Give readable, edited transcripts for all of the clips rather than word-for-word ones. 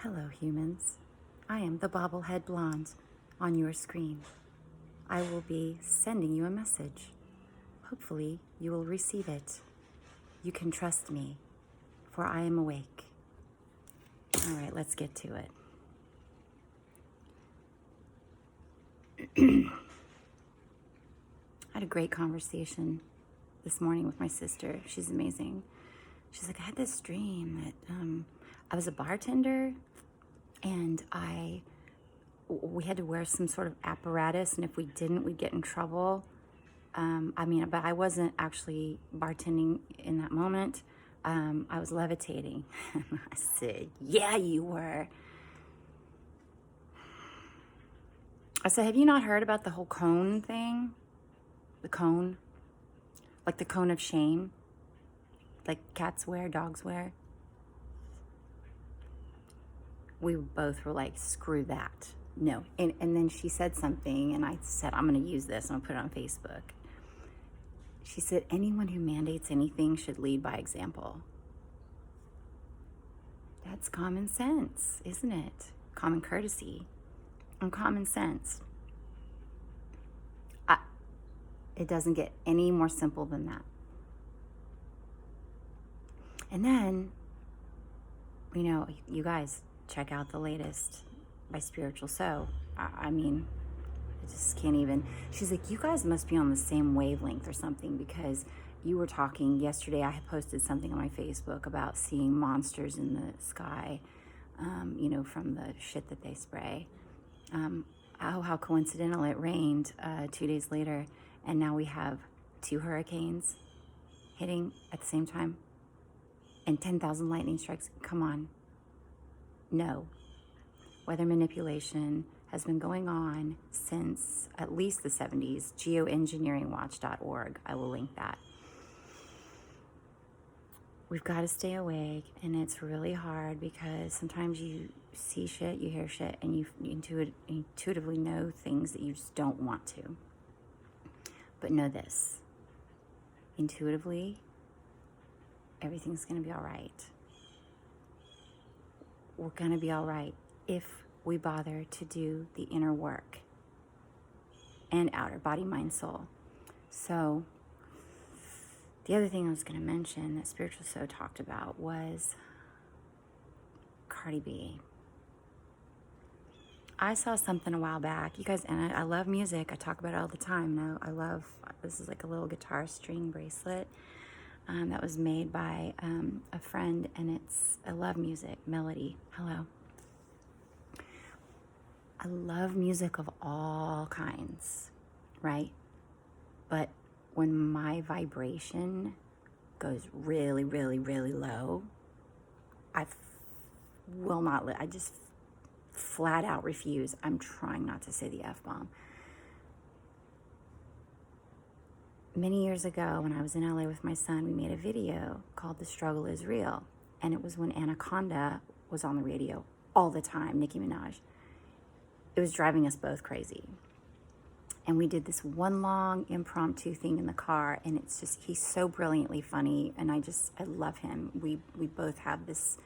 Hello, humans. I am the bobblehead blonde on your screen. I will be sending you a message. Hopefully, you will receive it. You can trust me, for I am awake. All right, let's get to it. I had a great conversation this morning with my sister. She's amazing. She's like, I had this dream that I was a bartender and we had to wear some sort of apparatus, and if we didn't, we'd get in trouble. But I wasn't actually bartending in that moment. I was levitating. I said, yeah, you were. I said, have you not heard about the whole cone thing? The cone? Like the cone of shame? Like cats wear, dogs wear? We both were like, screw that. No. And then she said something, and I said, I'm going to use this. I'm going to put it on Facebook. She said, anyone who mandates anything should lead by example. That's common sense, isn't it? Common courtesy and common sense. It doesn't get any more simple than that. And then, you guys, check out the latest by SpiritualSo. I just can't even. She's like, you guys must be on the same wavelength or something, because you were talking yesterday. I had posted something on my Facebook about seeing monsters in the sky, from the shit that they spray. How coincidental, it rained 2 days later, and now we have 2 hurricanes hitting at the same time and 10,000 lightning strikes. Come on. No. Weather manipulation has been going on since at least the 70s. Geoengineeringwatch.org. I will link that. We've got to stay awake, and it's really hard because sometimes you see shit, you hear shit, and you intuitively know things that you just don't want to. But know this. Intuitively, everything's going to be all right. We're going to be all right if we bother to do the inner work and outer body, mind, soul. So the other thing I was going to mention that SpiritualSo talked about was Cardi B. I saw something a while back. You guys, and I love music. I talk about it all the time. This is like a little guitar string bracelet that was made by a friend, and I love music, melody. Hello. I love music of all kinds, right? But when my vibration goes really, really, really low, I just flat out refuse. I'm trying not to say the F-bomb. Many years ago, when I was in LA with my son, we made a video called The Struggle Is Real. And it was when Anaconda was on the radio all the time, Nicki Minaj. It was driving us both crazy. And we did this one long impromptu thing in the car, and it's just, he's so brilliantly funny, and I love him. We both have this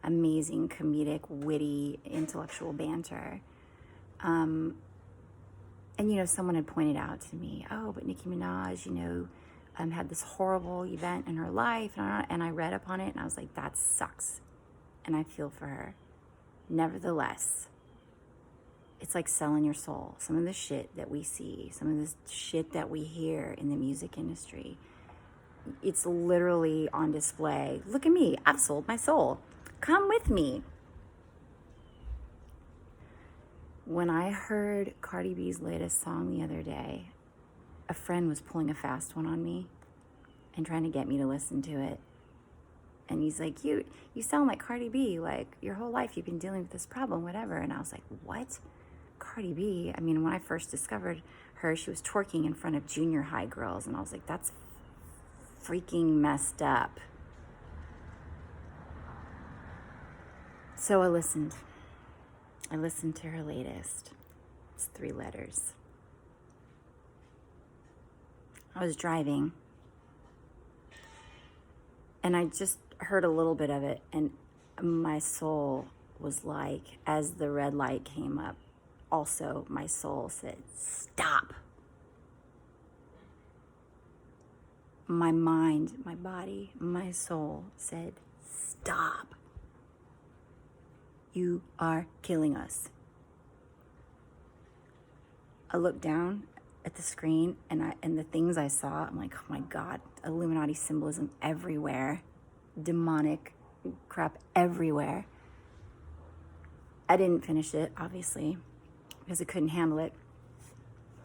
amazing, comedic, witty, intellectual banter. And, someone had pointed out to me, oh, but Nicki Minaj, had this horrible event in her life, and I read up on it, and I was like, that sucks. And I feel for her. Nevertheless, it's like selling your soul. Some of the shit that we see, some of this shit that we hear in the music industry, it's literally on display. Look at me, I've sold my soul. Come with me. When I heard Cardi B's latest song the other day, a friend was pulling a fast one on me and trying to get me to listen to it. And he's like, you sound like Cardi B. Like, your whole life you've been dealing with this problem, whatever. And I was like, what? Cardi B? When I first discovered her, she was twerking in front of junior high girls. And I was like, that's freaking messed up. So I listened. I listened to her latest. It's 3 letters. I was driving, and I just heard a little bit of it, and my soul was like, as the red light came up, also my soul said, stop. My mind, my body, my soul said, stop. You are killing us. I looked down at the screen and the things I saw, I'm like, oh my God, Illuminati symbolism everywhere, demonic crap everywhere. I didn't finish it, obviously, because I couldn't handle it.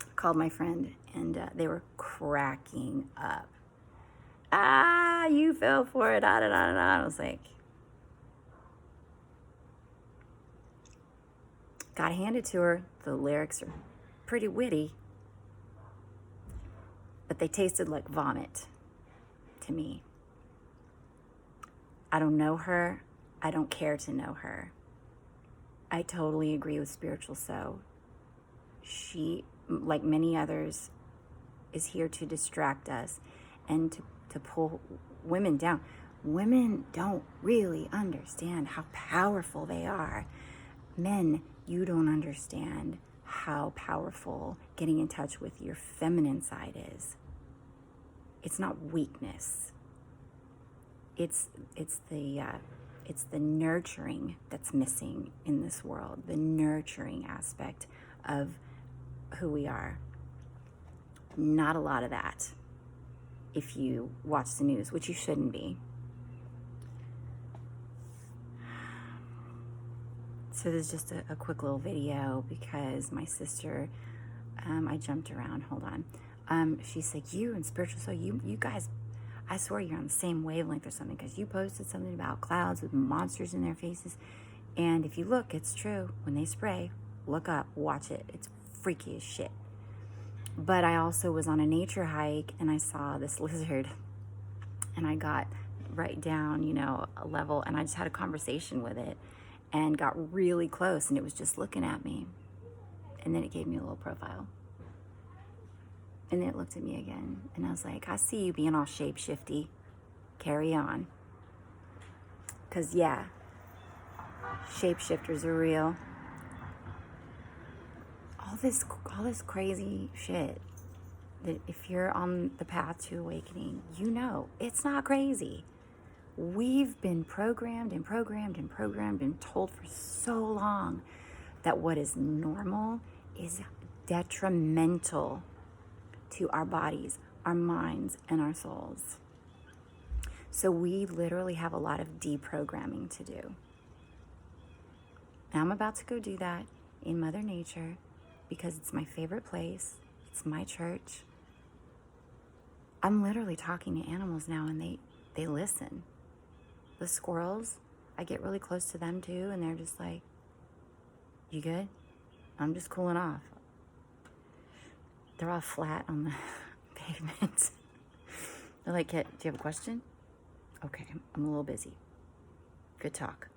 I called my friend, and they were cracking up. You fell for it, da da da da. I was like, got handed to her. The lyrics are pretty witty, but they tasted like vomit to me. I don't know her. I don't care to know her. I totally agree with SpiritualSo. She, like many others, is here to distract us and to pull women down. Women don't really understand how powerful they are. Men, you don't understand how powerful getting in touch with your feminine side is. It's not weakness. It's the nurturing that's missing in this world, the nurturing aspect of who we are. Not a lot of that if you watch the news, which you shouldn't be. So there's just a quick little video because my sister, I jumped around, hold on. She's like, you and SpiritualSo, you guys, I swear you're on the same wavelength or something, because you posted something about clouds with monsters in their faces. And if you look, it's true. When they spray, look up, watch it. It's freaky as shit. But I also was on a nature hike and I saw this lizard and I got right down, a level, and I just had a conversation with it and got really close, and it was just looking at me. And then it gave me a little profile. And then it looked at me again, and I was like, I see you being all shapeshifty. Carry on. Because, yeah, shapeshifters are real. All this crazy shit, that if you're on the path to awakening, it's not crazy. We've been programmed and told for so long that what is normal is detrimental to our bodies, our minds, and our souls. So we literally have a lot of deprogramming to do. And I'm about to go do that in Mother Nature because it's my favorite place. It's my church. I'm literally talking to animals now, and they listen. The squirrels, I get really close to them too, and they're just like, you good? I'm just cooling off. They're all flat on the pavement. They're like, do you have a question? Okay, I'm a little busy. Good talk.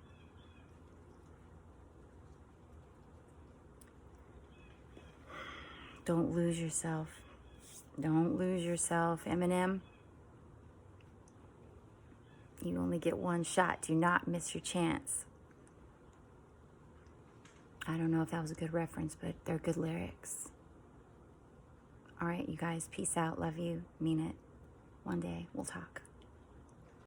Don't lose yourself. Don't lose yourself, Eminem. You only get one shot. Do not miss your chance. I don't know if that was a good reference, but they're good lyrics. All right, you guys, peace out. Love you. Mean it. One day we'll talk.